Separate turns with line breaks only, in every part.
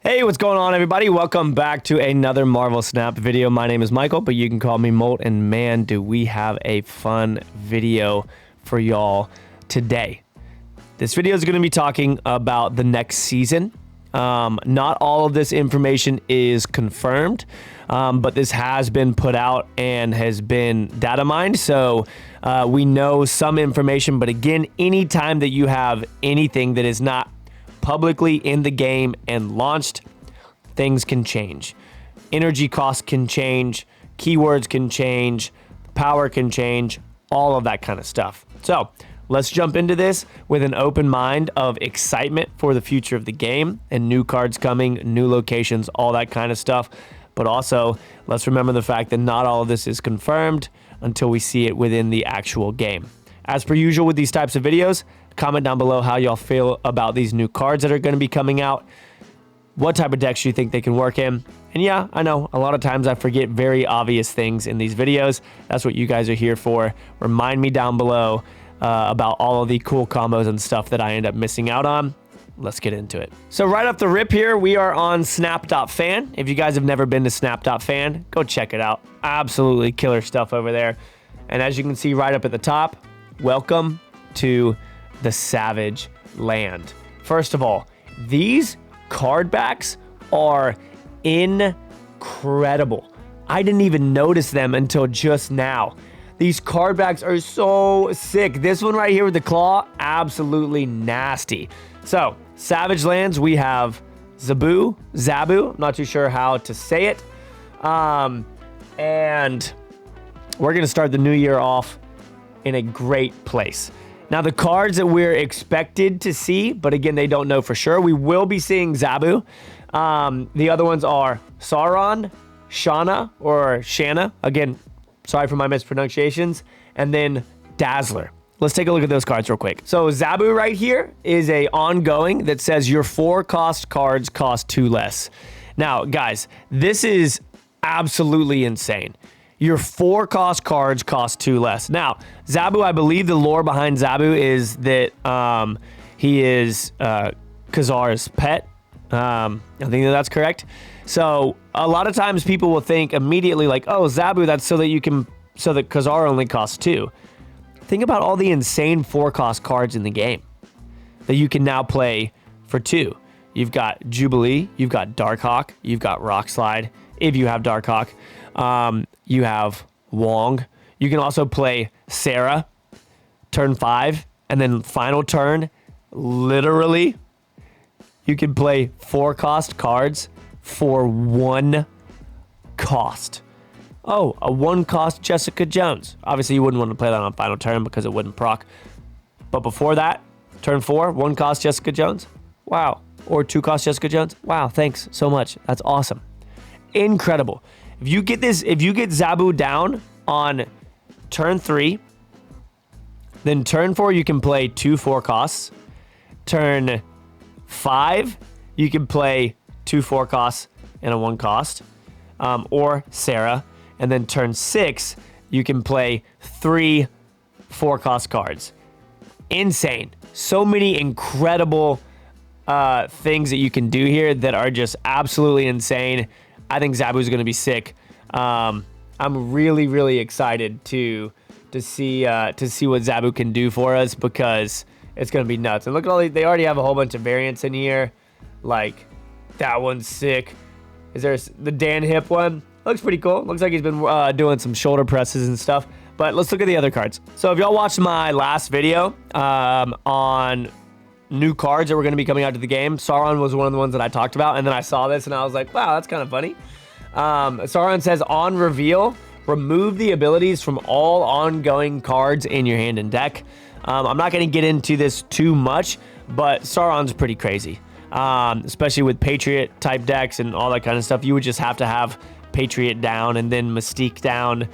Hey, what's going on, everybody? Welcome back to another Marvel Snap video. My name is Michael, but you can call me MOLT, and man, do we have a fun video for y'all today. This video is going to be talking about the next season. Not all of this information is confirmed, but this has been put out and has been data mined, so we know some information. But again, anytime that you have anything that is not publicly in the game and launched, things can change. Energy costs can change, keywords can change, power can change, all of that kind of stuff. So let's jump into this with an open mind of excitement for the future of the game and new cards coming, new locations, all that kind of stuff. But also, let's remember the fact that not all of this is confirmed until we see it within the actual game. As per usual with these types of videos, comment down below how y'all feel about these new cards that are going to be coming out. What type of decks you think they can work in. And yeah, I know a lot of times I forget very obvious things in these videos. That's what you guys are here for. Remind me down below about all of the cool combos and stuff that I end up missing out on. Let's get into it. So right off the rip here, we are on snap.fan. If you guys have never been to snap.fan, go check it out. Absolutely killer stuff over there. And as you can see right up at the top, welcome to the Savage Land. First of all, these card backs are incredible. I didn't even notice them until just now. These card backs are so sick. This one right here with the claw, absolutely nasty. So, Savage Lands, we have Zabu, I'm not too sure how to say it. And we're gonna start the new year off in a great place. Now, the cards that we're expected to see, but again, they don't know for sure. We will be seeing Zabu. The other ones are Sauron, Shanna. Again, sorry for my mispronunciations. And then Dazzler. Let's take a look at those cards real quick. So Zabu right here is a ongoing that says your 4-cost cards cost 2 less. Now, guys, this is absolutely insane. Your 4-cost cards cost 2 less. Now, Zabu, I believe the lore behind Zabu is that he is Khazar's pet. I think that's correct. So a lot of times people will think immediately like, oh, Zabu, that's so that Khazar only costs 2. Think about all the insane 4-cost cards in the game that you can now play for 2. You've got Jubilee, you've got Darkhawk, you've got Rock Slide, if you have Darkhawk. You have Wong. You can also play Sarah, turn 5, and then final turn, literally, you can play 4-cost cards for 1 cost. Oh, a 1-cost Jessica Jones. Obviously, you wouldn't want to play that on final turn because it wouldn't proc. But before that, turn 4, 1-cost Jessica Jones. Wow. Or 2-cost Jessica Jones. Wow, thanks so much. That's awesome. Incredible. If you get Zabu down on turn 3, then turn 4 you can play 2 4-costs. Turn 5 you can play 2 4-costs and a 1-cost, or Sarah. And then turn 6 you can play 3 4-cost cards. Insane. So many incredible things that you can do here that are just absolutely insane. I think Zabu is going to be sick. I'm really excited to see what Zabu can do for us because it's going to be nuts. And look at all they already have a whole bunch of variants in here. Like that one's sick. Is there the Dan Hip one? Looks pretty cool. Looks like he's been doing some shoulder presses and stuff. But let's look at the other cards. So if y'all watched my last video on new cards that were going to be coming out to the game, Sauron was one of the ones that I talked about, and then I saw this and I was like, wow, that's kind of funny. Sauron says, on reveal, remove the abilities from all ongoing cards in your hand and deck. I'm not going to get into this too much, but Sauron's pretty crazy, especially with Patriot type decks and all that kind of stuff. You would just have to have Patriot down and then Mystique down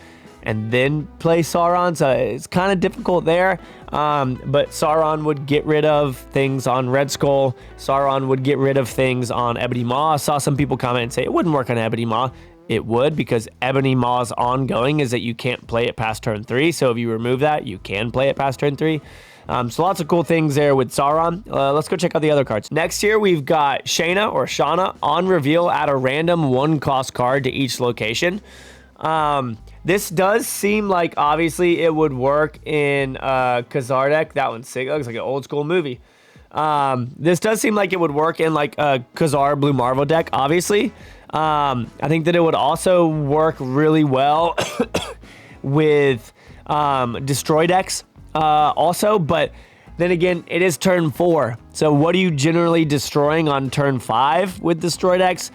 and then play Sauron, so it's kind of difficult there. But Sauron would get rid of things on Red Skull. Sauron would get rid of things on Ebony Maw. I saw some people comment and say it wouldn't work on Ebony Maw. It would, because Ebony Maw's ongoing is that you can't play it past turn 3. So if you remove that, you can play it past turn 3. So lots of cool things there with Sauron. Let's go check out the other cards. Next here, we've got Shana on reveal, add a random 1-cost card to each location. This does seem like, obviously, it would work in Khazar deck. That one's sick. It looks like an old school movie. This does seem like it would work in like a Khazar Blue Marvel deck, obviously. I think that it would also work really well with Destroy decks also, but then again, it is turn 4. So what are you generally destroying on turn 5 with Destroy decks?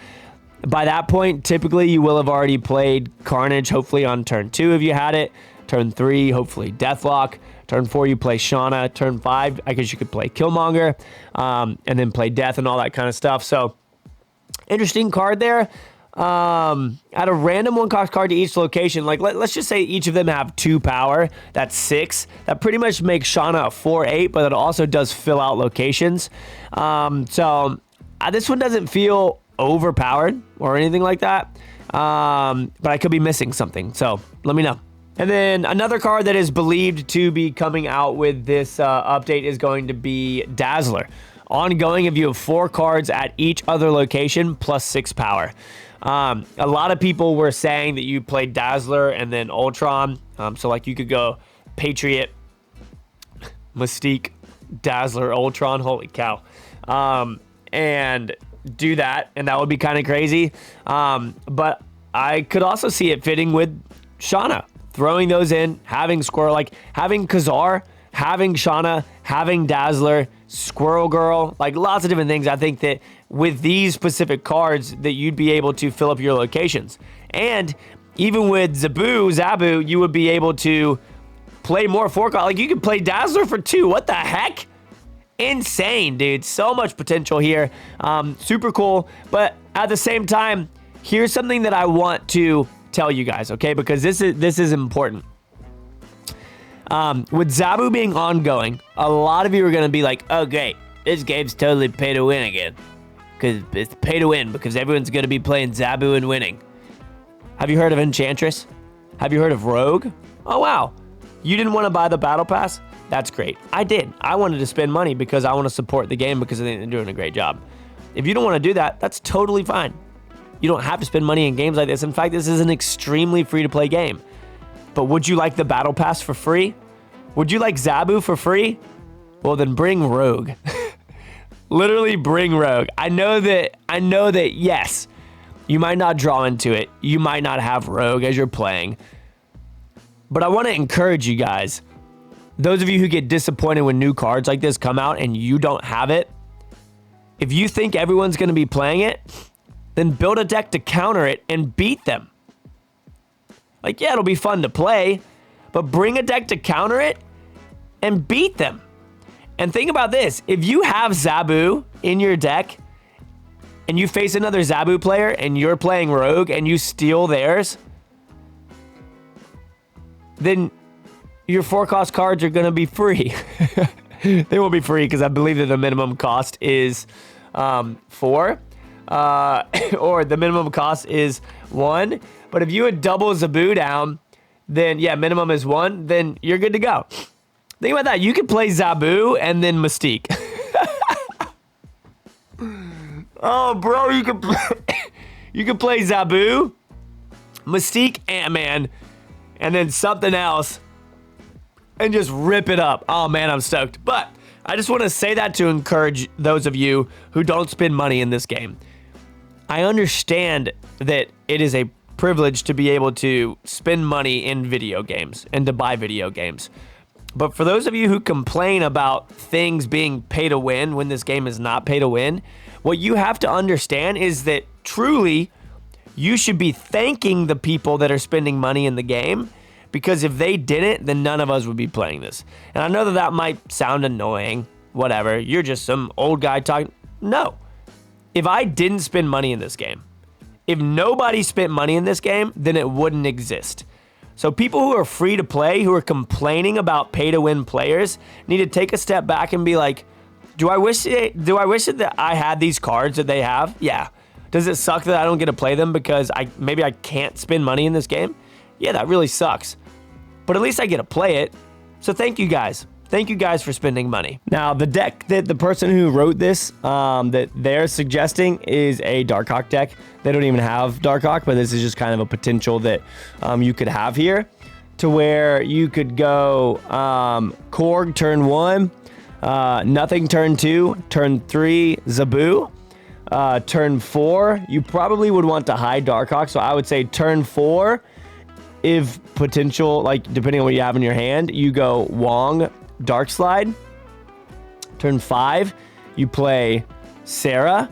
By that point, typically you will have already played Carnage, hopefully on turn 2 if you had it. Turn 3, hopefully Deathlock. Turn 4, you play Shana. Turn 5, I guess you could play Killmonger, and then play Death and all that kind of stuff. So, interesting card there. Add a random 1-cost card to each location. Like, let's just say each of them have 2 power. That's 6. That pretty much makes Shana a 4/8, but it also does fill out locations. This one doesn't feel overpowered or anything like that. But I could be missing something. So, let me know. And then another card that is believed to be coming out with this update is going to be Dazzler. Ongoing, if you have 4 cards at each other location, plus 6 power. A lot of people were saying that you played Dazzler and then Ultron. So, like, you could go Patriot, Mystique, Dazzler, Ultron. Holy cow. And do that, and that would be kind of crazy. But I could also see it fitting with Shana. Throwing those in, having Squirrel, like having Khazar, having Shana, having Dazzler, Squirrel Girl, like lots of different things. I think that with these specific cards that you'd be able to fill up your locations. And even with Zabu, you would be able to play more 4 cards. Like you could play Dazzler for 2. What the heck? Insane, dude. So much potential here. Super cool. But at the same time, here's something that I want to tell you guys, okay? Because this is important. With Zabu being ongoing, a lot of you are going to be like, oh, great. This game's totally pay to win again. Because it's pay to win because everyone's going to be playing Zabu and winning. Have you heard of Enchantress? Have you heard of Rogue? Oh, wow. You didn't want to buy the Battle Pass? That's great. I did. I wanted to spend money because I want to support the game because I think they're doing a great job. If you don't want to do that, that's totally fine. You don't have to spend money in games like this. In fact, this is an extremely free-to-play game. But would you like the Battle Pass for free? Would you like Zabu for free? Well, then bring Rogue. Literally bring Rogue. I know that, yes, you might not draw into it. You might not have Rogue as you're playing. But I want to encourage you guys, those of you who get disappointed when new cards like this come out and you don't have it, if you think everyone's going to be playing it, then build a deck to counter it and beat them. Like, yeah, it'll be fun to play, but bring a deck to counter it and beat them. And think about this. If you have Zabu in your deck and you face another Zabu player and you're playing Rogue and you steal theirs, then your 4-cost cards are going to be free. They won't be free because I believe that the minimum cost is 4. Or the minimum cost is 1. But if you would double Zabu down, then yeah, minimum is 1, then you're good to go. Think about that. You could play Zabu and then Mystique. Oh, bro, you could play Zabu, Mystique, Ant-Man, and then something else, and just rip it up. Oh, man, I'm stoked. But I just want to say that to encourage those of you who don't spend money in this game. I understand that it is a privilege to be able to spend money in video games and to buy video games. But for those of you who complain about things being pay to win when this game is not pay to win, what you have to understand is that truly you should be thanking the people that are spending money in the game, because if they didn't, then none of us would be playing this. And I know that that might sound annoying, whatever. You're just some old guy talking. No. If I didn't spend money in this game, if nobody spent money in this game, then it wouldn't exist. So people who are free to play, who are complaining about pay to win players, need to take a step back and be like, do I wish that I had these cards that they have? Yeah. Does it suck that I don't get to play them because maybe I can't spend money in this game? Yeah, that really sucks. But at least I get to play it. So thank you guys. thank you guys for spending money. Now, the deck that the person who wrote this, that they're suggesting is a Darkhawk deck. They don't even have Darkhawk, but this is just kind of a potential that you could have here, to where you could go Korg turn 1, nothing turn 2, turn 3 Zabu, turn 4 you probably would want to hide Darkhawk, so I would say turn 4, if potential, like depending on what you have in your hand, you go Wong Dark Slide. Turn 5 you play Sarah,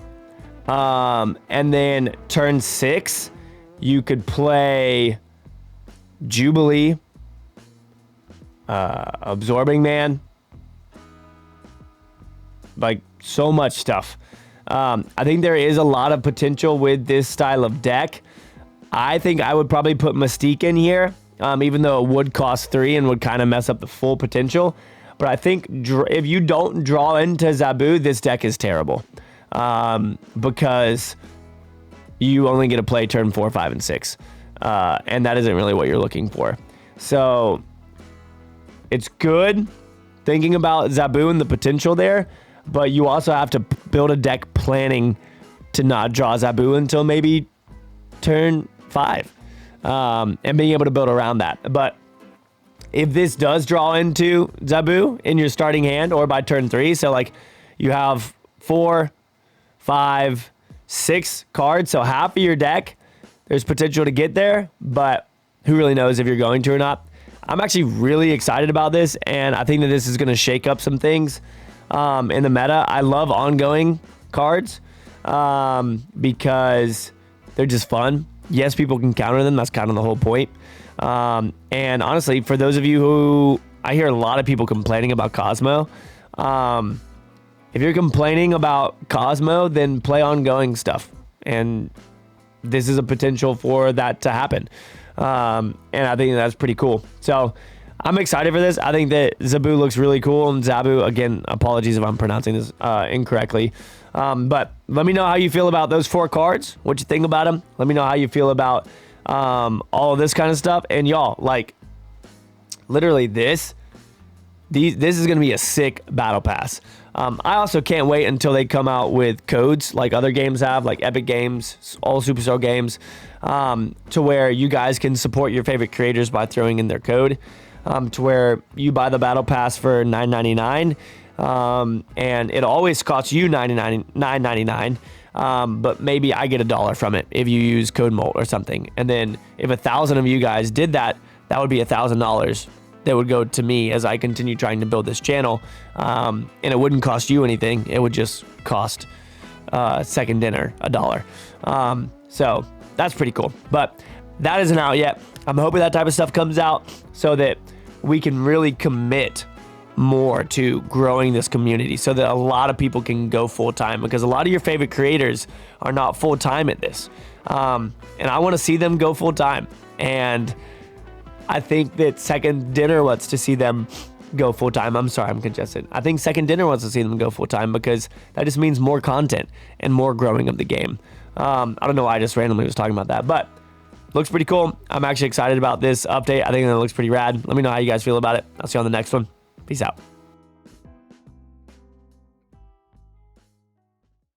and then turn 6 you could play Jubilee, Absorbing Man, like so much stuff. I think there is a lot of potential with this style of deck. I think I would probably put Mystique in here, even though it would cost 3 and would kind of mess up the full potential. But I think if you don't draw into Zabu, this deck is terrible, because you only get to play turn 4, 5, and 6. And that isn't really what you're looking for. So it's good thinking about Zabu and the potential there, but you also have to build a deck planning to not draw Zabu until maybe turn 5, and being able to build around that. But if this does draw into Zabu in your starting hand or by turn 3, so like you have 4, 5, 6 cards, so half of your deck, there's potential to get there, but who really knows if you're going to or not. I'm actually really excited about this, and I think that this is going to shake up some things in the meta. I love ongoing cards because they're just fun. Yes, people can counter them. That's kind of the whole point. And honestly, for those of you who... I hear a lot of people complaining about Cosmo. If you're complaining about Cosmo, then play ongoing stuff. And this is a potential for that to happen. And I think that's pretty cool. So I'm excited for this. I think that Zabu looks really cool. And Zabu, again, apologies if I'm pronouncing this incorrectly. But let me know how you feel about those 4 cards. What you think about them. Let me know how you feel about all of this kind of stuff. And y'all, like, literally this is going to be a sick battle pass. I also can't wait until they come out with codes like other games have, like Epic Games, all Supercell games, to where you guys can support your favorite creators by throwing in their code, to where you buy the battle pass for $9.99, and it always costs you $9.99, but maybe I get $1 from it if you use code MOLT or something. And then if 1,000 of you guys did that, that would be $1,000 that would go to me as I continue trying to build this channel. And it wouldn't cost you anything. It would just cost second dinner $1. So that's pretty cool. But that isn't out yet. I'm hoping that type of stuff comes out so that we can really commit more to growing this community, so that a lot of people can go full-time, because a lot of your favorite creators are not full-time at this. And I want to see them go full-time. And I think that Second Dinner wants to see them go full-time. I'm sorry, I'm congested. I think Second Dinner wants to see them go full-time, because that just means more content and more growing of the game. I don't know why I just randomly was talking about that, but looks pretty cool. I'm actually excited about this update. I think it looks pretty rad. Let me know how you guys feel about it. I'll see you on the next one. Peace out.